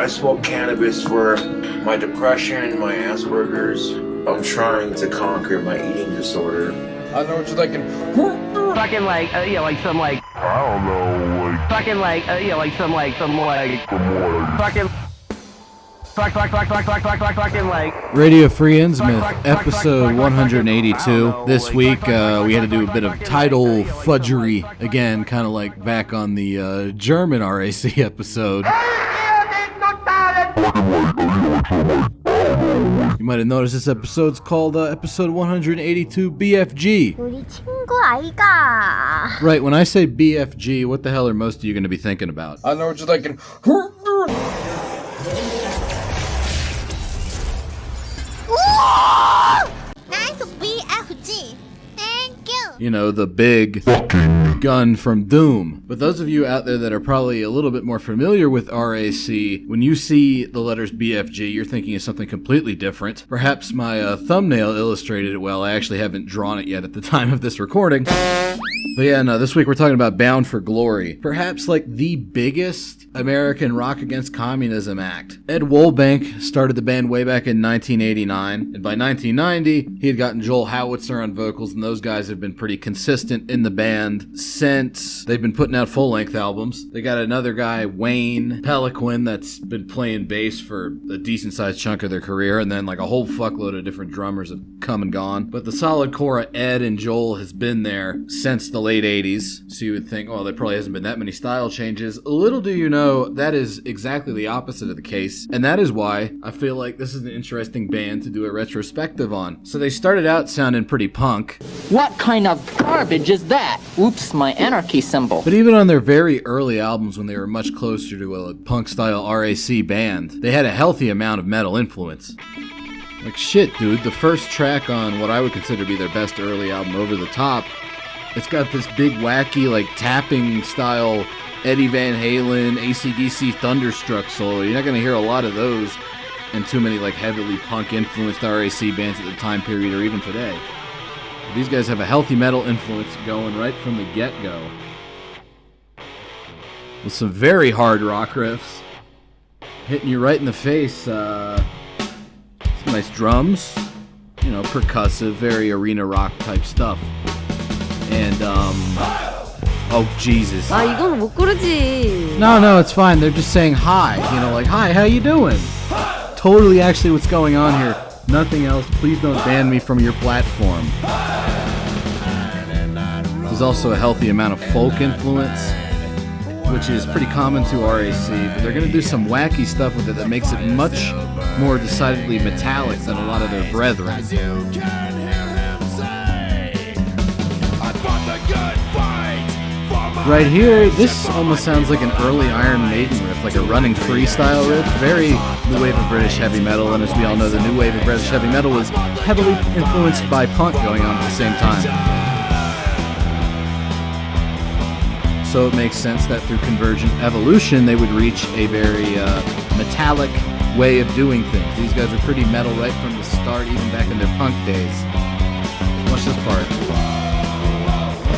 I smoke cannabis for my depression, my Asperger's. I'm trying to conquer my eating disorder. I know what you're thinking. Fucking like, like some like, I don't know, like, fucking like, like some like, fucking, fucking like. Radio Free Innsmouth, episode 182. This week, we had to do a bit of title fudgery again, kind of like back on the German RAC episode. You might have noticed this episode's called episode 182 B.F.G. 우리 친구 아이가. Right, when I say B.F.G, what the hell are most of you going to be thinking about? I know what you're thinking. Nice B.F.G. Thank you. You know, the big gun from Doom. But those of you out there that are probably a little bit more familiar with RAC, when you see the letters BFG, you're thinking of something completely different. Perhaps my thumbnail illustrated it well. I actually haven't drawn it yet at the time of this recording. But yeah, no, this week we're talking about Bound for Glory. Perhaps like the biggest American rock against communism act. Ed Wolbank started the band way back in 1989, and by 1990, he had gotten Joel Howitzer on vocals, and those guys have been pretty consistent in the band since. They've been putting out full-length albums. They got another guy, Wayne Peliquin, that's been playing bass for a decent-sized chunk of their career, and then like a whole fuckload of different drummers have come and gone. But the solid core of Ed and Joel has been there since the late 80s, so you would think, well, there probably hasn't been that many style changes. Little do you know, that is exactly the opposite of the case, and that is why I feel like this is an interesting band to do a retrospective on. So they started out sounding pretty punk. What kind of garbage is that? Oops, my anarchy symbol. But even on their very early albums, when they were much closer to a punk-style RAC band, they had a healthy amount of metal influence. Like shit, dude, the first track on what I would consider to be their best early album, Over the Top, it's got this big, wacky, like, tapping-style Eddie Van Halen, AC/DC Thunderstruck solo. You're not going to hear a lot of those in too many, like, heavily punk-influenced RAC bands at the time period or even today. These guys have a healthy metal influence going right from the get-go. With some very hard rock riffs. Hitting you right in the face. Some nice drums. You know, percussive, very arena rock type stuff. And, oh, Jesus. 아, 이거는 못 고르지. No, it's fine. They're just saying hi. You know, like, hi, how you doing? Totally actually what's going on here. Nothing else. Please don't ban me from your platform. There's also a healthy amount of folk influence, which is pretty common to RAC, but they're going to do some wacky stuff with it that makes it much more decidedly metallic than a lot of their brethren. Right here, this almost sounds like an early Iron Maiden riff, like a running freestyle riff. Very new wave of British heavy metal, and as we all know, the new wave of British heavy metal was heavily influenced by punk going on at the same time. So it makes sense that through convergent evolution, they would reach a very metallic way of doing things. These guys are pretty metal right from the start, even back in their punk days. Watch this part.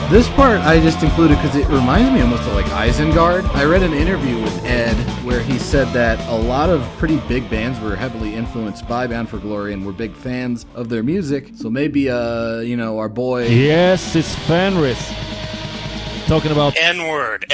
This part I just included because it reminds me almost of like Isengard. I read an interview with Ed where he said that a lot of pretty big bands were heavily influenced by Bound for Glory and were big fans of their music. So maybe, you know, our boy... Yes, it's Fenris. Talking about N-word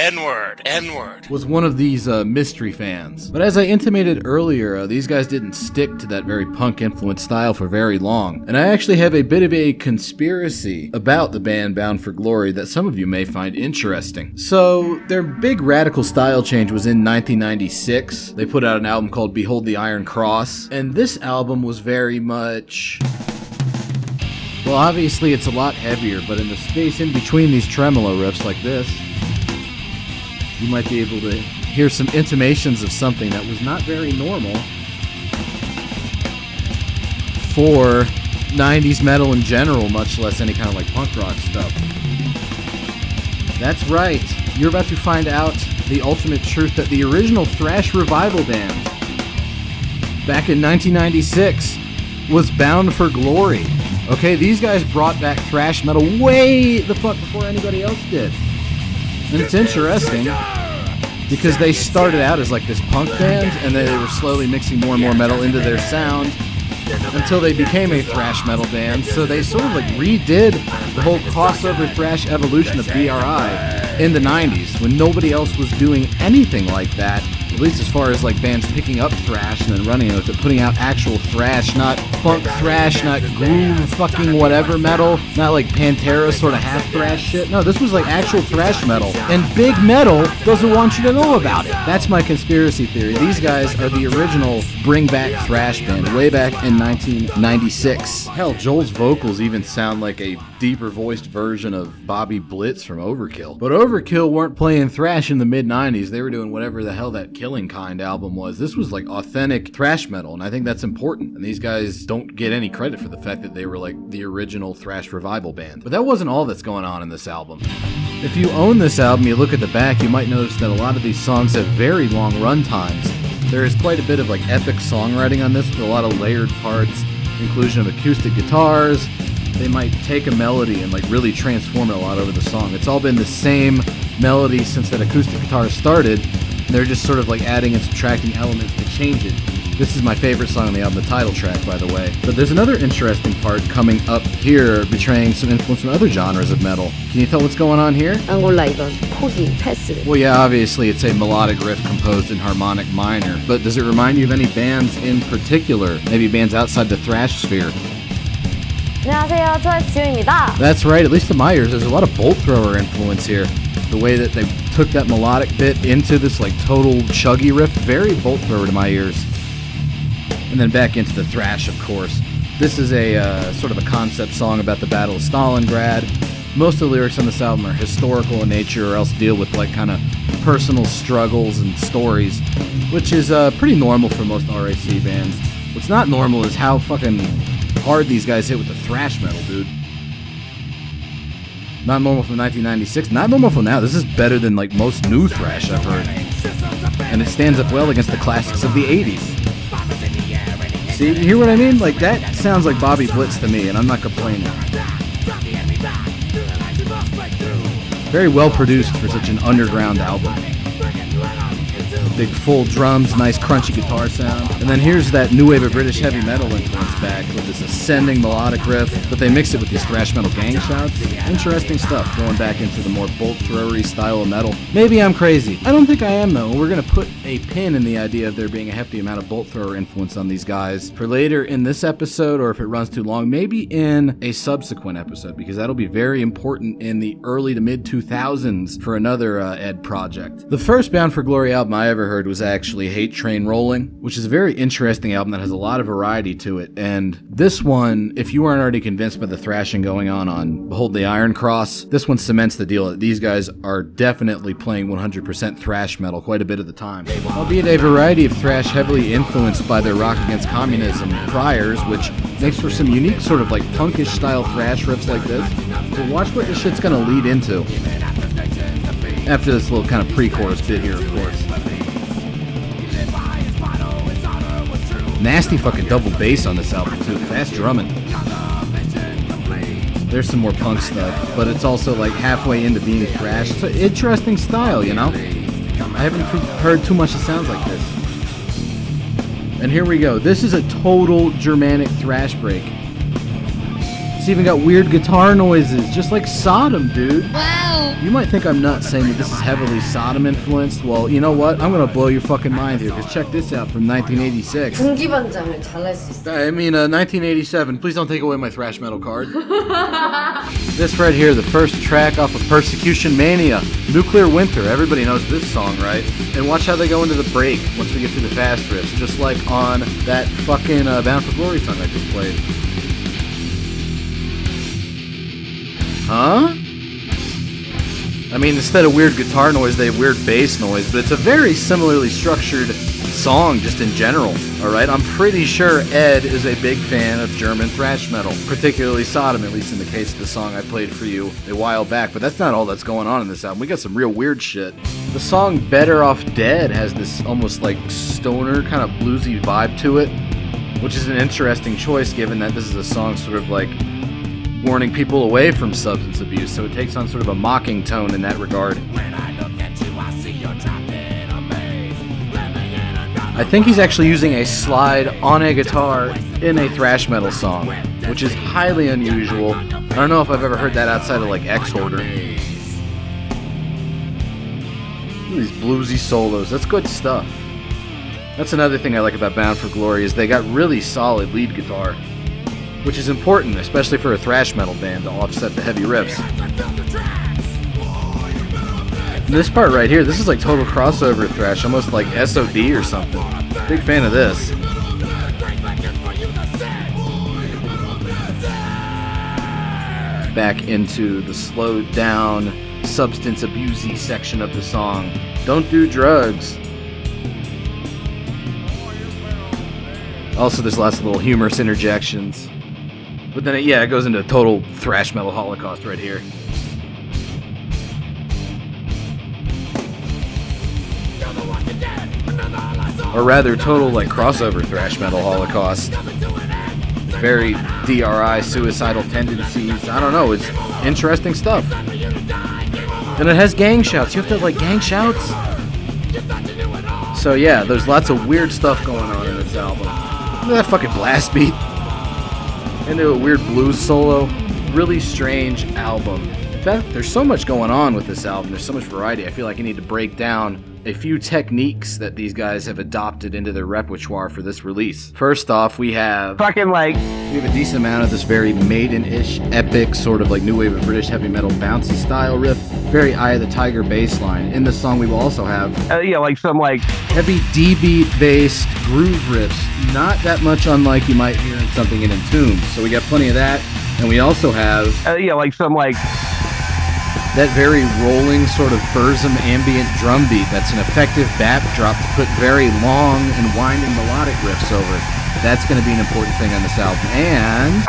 was one of these mystery fans. But as I intimated earlier, these guys didn't stick to that very punk-influenced style for very long. And I actually have a bit of a conspiracy about the band Bound for Glory that some of you may find interesting. So, their big radical style change was in 1996. They put out an album called Behold the Iron Cross, and this album was very much... Well, obviously it's a lot heavier, but in the space in between these tremolo riffs like this, you might be able to hear some intimations of something that was not very normal for 90s metal in general, much less any kind of like punk rock stuff. That's right, you're about to find out the ultimate truth that the original Thrash revival band back in 1996 was Bound for Glory. Okay, these guys brought back thrash metal way the fuck before anybody else did. And it's interesting because they started out as like this punk band, and they were slowly mixing more and more metal into their sound until they became a thrash metal band. So they sort of like redid the whole crossover thrash evolution of BRI in the 90s when nobody else was doing anything like that, at least as far as like bands picking up thrash and then running with it, putting out actual thrash, not funk thrash, not groove fucking whatever metal, not like Pantera sort of half thrash shit. No, this was like actual thrash metal, and big metal doesn't want you to know about it. That's my conspiracy theory. These guys are the original bring back thrash band way back in 1996. Hell, Joel's vocals even sound like a deeper voiced version of Bobby Blitz from Overkill. But Overkill weren't playing thrash in the mid-90s. They were doing whatever the hell that Killing Kind album was. This was like authentic thrash metal, and I think that's important. And these guys don't get any credit for the fact that they were like the original thrash revival band. But that wasn't all that's going on in this album. If you own this album, you look at the back, you might notice that a lot of these songs have very long run times. There is quite a bit of like epic songwriting on this with a lot of layered parts, inclusion of acoustic guitars. They might take a melody and like really transform it a lot over the song. It's all been the same melody since that acoustic guitar started. They're just sort of like adding and subtracting elements to change it. This is my favorite song on the album, the title track, by the way. But there's another interesting part coming up here, betraying some influence from other genres of metal. Can you tell what's going on here? 안 골라 이건 포기 패스. Well, yeah, obviously it's a melodic riff composed in harmonic minor. But does it remind you of any bands in particular? Maybe bands outside the thrash sphere? 안녕하세요, 트와이스 지효입니다. That's right, at least to my ears, there's a lot of bolt thrower influence here. The way that they took that melodic bit into this like total chuggy riff, very bolt thrower to my ears. And then back into the thrash, of course. This is a sort of a concept song about the Battle of Stalingrad. Most of the lyrics on this album are historical in nature or else deal with like kind of personal struggles and stories, which is pretty normal for most RAC bands. What's not normal is how fucking hard these guys hit with the thrash metal, dude. Not normal from 1996, not normal from now. This is better than like most new thrash I've heard. And it stands up well against the classics of the 80s. See, you hear what I mean? Like, that sounds like Bobby Blitz to me, and I'm not complaining. Very well produced for such an underground album. Big full drums, nice crunchy guitar sound. And then here's that new wave of British heavy metal influence back with this ascending melodic riff, but they mix it with these thrash metal gang shouts. Interesting stuff, going back into the more bolt throwery style of metal. Maybe I'm crazy. I don't think I am, though. We're gonna put a pin in the idea of there being a hefty amount of bolt thrower influence on these guys for later in this episode, or if it runs too long, maybe in a subsequent episode, because that'll be very important in the early to mid 2000s for another Ed project. The first Bound for Glory album I ever heard was actually Hate Train Rolling, which is a very interesting album that has a lot of variety to it. And this one, if you aren't already convinced by the thrashing going on Behold the Iron Cross, this one cements the deal that these guys are definitely playing 100% thrash metal quite a bit of the time. Albeit a variety of thrash heavily influenced by their Rock Against Communism priors, which makes for some unique sort of like punkish style thrash riffs like this. So watch what this shit's gonna lead into. After this little kind of pre-chorus bit here, of course. Nasty fucking double bass on this album too, fast drumming. There's some more punk stuff, but it's also like halfway into being thrash. It's an interesting style, you know? I haven't heard too much that sounds like this. And here we go. This is a total Germanic thrash break. It's even got weird guitar noises, just like Sodom, dude. Wow. You might think I'm nuts saying that this is heavily Sodom influenced. Well, you know what? I'm gonna blow your fucking mind here, because check this out from 1986. 분기반장을 잘할 수 있어. I mean, 1987. Please don't take away my thrash metal card. This right here, the first track off of Persecution Mania, Nuclear Winter. Everybody knows this song, right? And watch how they go into the break once we get through the fast riffs, just like on that fucking Bound for Glory song I just played. Huh? I mean, instead of weird guitar noise, they have weird bass noise, but it's a very similarly structured song just in general, alright? I'm pretty sure Ed is a big fan of German thrash metal, particularly Sodom, at least in the case of the song I played for you a while back, but that's not all that's going on in this album. We got some real weird shit. The song Better Off Dead has this almost like stoner kind of bluesy vibe to it, which is an interesting choice given that this is a song sort of like warning people away from substance abuse, so it takes on sort of a mocking tone in that regard. I think he's actually using a slide on a guitar in a thrash metal song, which is highly unusual. I don't know if I've ever heard that outside of like X-Hoarder. Look at these bluesy solos. That's good stuff. That's another thing I like about Bound for Glory is they got really solid lead guitar, which is important, especially for a thrash metal band, to offset the heavy riffs. And this part right here, this is like total crossover thrash, almost like SOD or something. Big fan of this. Back into the slowed down, substance abusey section of the song. Don't do drugs. Also, there's lots of little humorous interjections. But then, it goes into a total thrash metal holocaust right here. Or rather, total like crossover thrash metal holocaust. Very DRI, suicidal tendencies. I don't know, it's interesting stuff. And it has gang shouts. You have to have like gang shouts. So yeah, there's lots of weird stuff going on in this album. Look at that fucking blast beat. Into a weird blues solo. Really strange album. In fact, there's so much going on with this album. There's so much variety. I feel like I need to break down a few techniques that these guys have adopted into their repertoire for this release. First off, we have a decent amount of this very Maiden-ish, epic, sort of like new wave of British heavy metal bouncy style riff. Very Eye of the Tiger bass line. In this song, we will also have heavy D-beat based groove riffs. Not that much unlike you might hear in something in Entomb. So we got plenty of that. And we also have that very rolling sort of Burzum ambient drum beat that's an effective backdrop to put very long and winding melodic riffs over. That's going to be an important thing on this album. And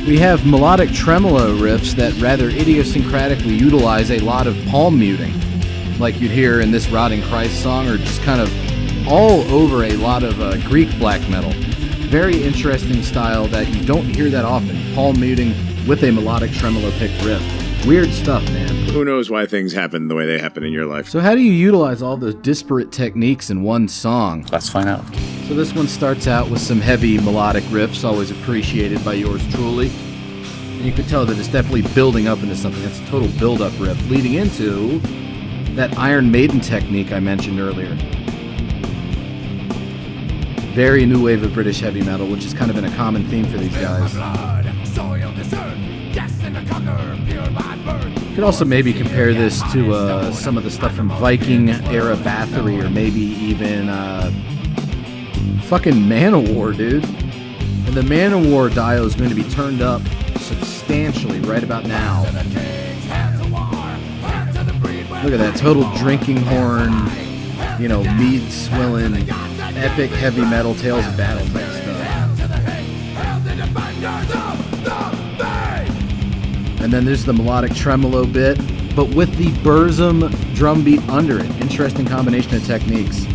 we have melodic tremolo riffs that rather idiosyncratically utilize a lot of palm muting, like you'd hear in this Rotting Christ song, or just kind of all over a lot of Greek black metal. Very interesting style that you don't hear that often. Palm muting with a melodic tremolo picked riff. Weird stuff, man. Who knows why things happen the way they happen in your life? So how do you utilize all those disparate techniques in one song? Let's find out. So this one starts out with some heavy melodic riffs, always appreciated by yours truly. And you can tell that it's definitely building up into something. That's a total build-up riff, leading into that Iron Maiden technique I mentioned earlier. Very new wave of British heavy metal, which has kind of been a common theme for these guys. You could also maybe compare this to some of the stuff from Viking-era Bathory, or maybe even fucking Manowar, dude. And the Manowar dial is going to be turned up substantially right about now. Look at that, total drinking horn, mead swilling, epic heavy metal, Tales of Battle type stuff. And then there's the melodic tremolo bit, but with the Burzum drum beat under it. Interesting combination of techniques.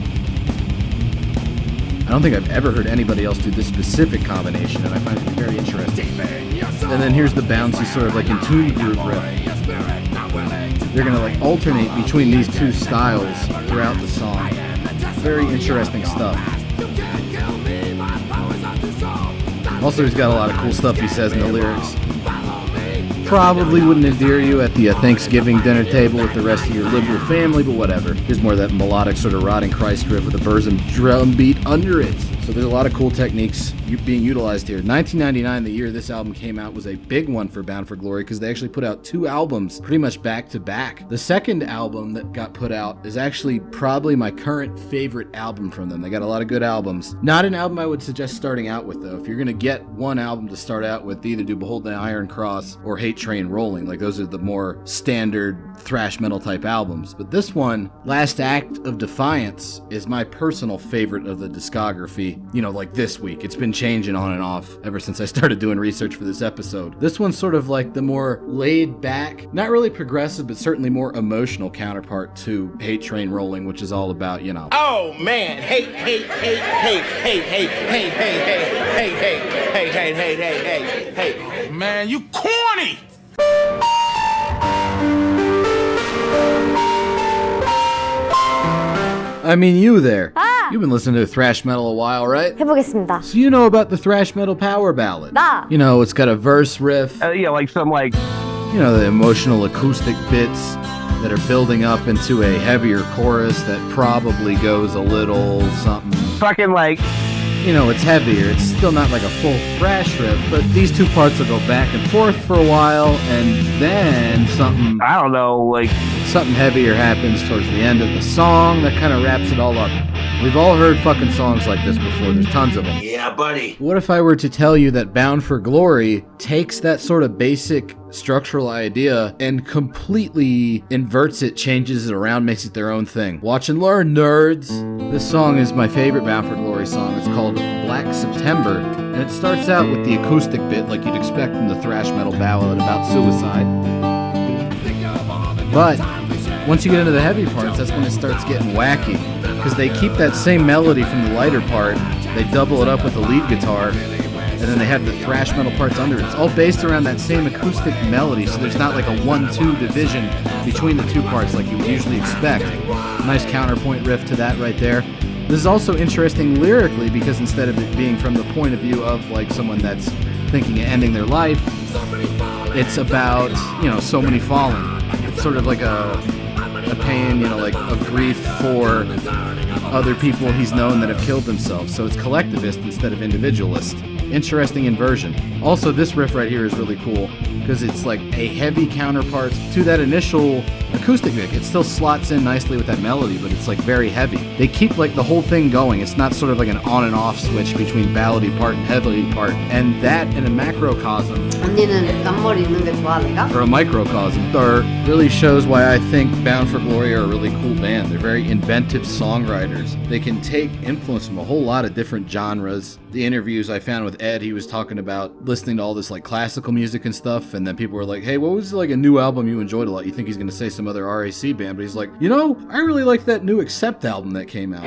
I don't think I've ever heard anybody else do this specific combination, and I find it very interesting. And then here's the bouncy sort of like Entomb groove riff. They're going to like alternate between these two styles throughout the song. Very interesting stuff. Also, he's got a lot of cool stuff he says in the lyrics. Probably wouldn't endear you at the Thanksgiving dinner table with the rest of your liberal family, but whatever. Here's more of that melodic sort of Rotting Christ riff with a Burzum drum beat under it. So there's a lot of cool techniques being utilized here. 1999, the year this album came out, was a big one for Bound for Glory because they actually put out 2 albums pretty much back to back. The second album that got put out is actually probably my current favorite album from them. They got a lot of good albums. Not an album I would suggest starting out with, though. If you're going to get one album to start out with, either do Behold the Iron Cross or Hate Train Rolling. Like, those are the more standard thrash metal type albums. But this one, Last Act of Defiance, is my personal favorite of the discography. Like this week. It's been changing on and off ever since I started doing research for this episode. This one's sort of like the more laid back, not really progressive, but certainly more emotional counterpart to Hate Train Rolling, which is all about, Oh man, hate. Man, you corny! I mean, you there. You've been listening to thrash metal a while, right? 해보겠습니다. So you know about the thrash metal power ballad. 나. You know, it's got a verse riff, Like some like you know, the emotional acoustic bits that are building up into a heavier chorus that probably goes a little something. fucking like You know, it's heavier. It's still not like a full thrash riff, but these two parts will go back and forth for a while, and then something I don't know, like heavier happens towards the end of the song that kind of wraps it all up. We've all heard fucking songs like this before. There's tons of them. Yeah, buddy. What if I were to tell you that Bound for Glory takes that sort of basic structural idea and completely inverts it, changes it around, makes it their own thing? Watch and learn, nerds! This song is my favorite Bound for Glory song. It's called Black September, and it starts out with the acoustic bit like you'd expect from the thrash metal ballad about suicide. But once you get into the heavy parts, that's when it starts getting wacky, because they keep that same melody from the lighter part, they double it up with the lead guitar, and then they have the thrash metal parts under it. It's all based around that same acoustic melody, so there's not like a 1-2 division between the two parts like you would usually expect. Nice counterpoint riff to that right there. This is also interesting lyrically, because instead of it being from the point of view of like someone that's thinking of ending their life, it's about, you know, so many fallen. It's sort of like a pain, you know, like a grief for other people he's known that have killed themselves. So it's collectivist instead of individualist. Interesting inversion. Also, this riff right here is really cool because it's like a heavy counterpart to that initial acoustic bit. It still slots in nicely with that melody, but it's like very heavy. They keep like the whole thing going. It's not sort of like an on and off switch between ballady part and heavy part. And that in a macrocosm, 언니는 앞머리 있는 게 좋아 내가? or a microcosm, or really shows why I think Bound for Glory are a really cool band. They're very inventive songwriters. They can take influence from a whole lot of different genres. The interviews I found with Ed, he was talking about listening to all this like classical music and stuff, and then people were like, hey, what was like a new album you enjoyed a lot? You think he's gonna say some other RAC band, but he's like, you know, I really like that new Accept album that came out.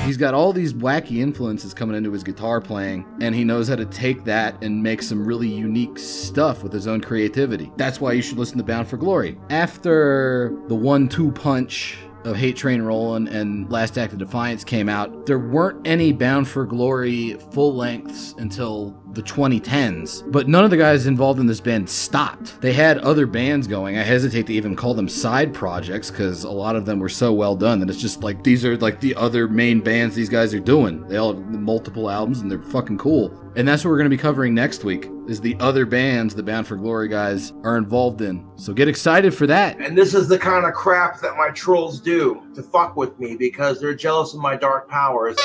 He's got all these wacky influences coming into his guitar playing, and he knows how to take that and make some really unique stuff with his own creativity. That's why you should listen to Bound for Glory. After the 1-2 punch of Hate Train Rollin' and Last Act of Defiance came out, there weren't any Bound for Glory full lengths until the 2010s, but none of the guys involved in this band stopped. They had other bands going. I hesitate to even call them side projects because a lot of them were so well done that it's just like these are like the other main bands these guys are doing. They all have multiple albums and they're fucking cool. And that's what we're going to be covering next week, is the other bands the Bound for Glory guys are involved in. So get excited for that. And this is the kind of crap that my trolls do to fuck with me because they're jealous of my dark powers.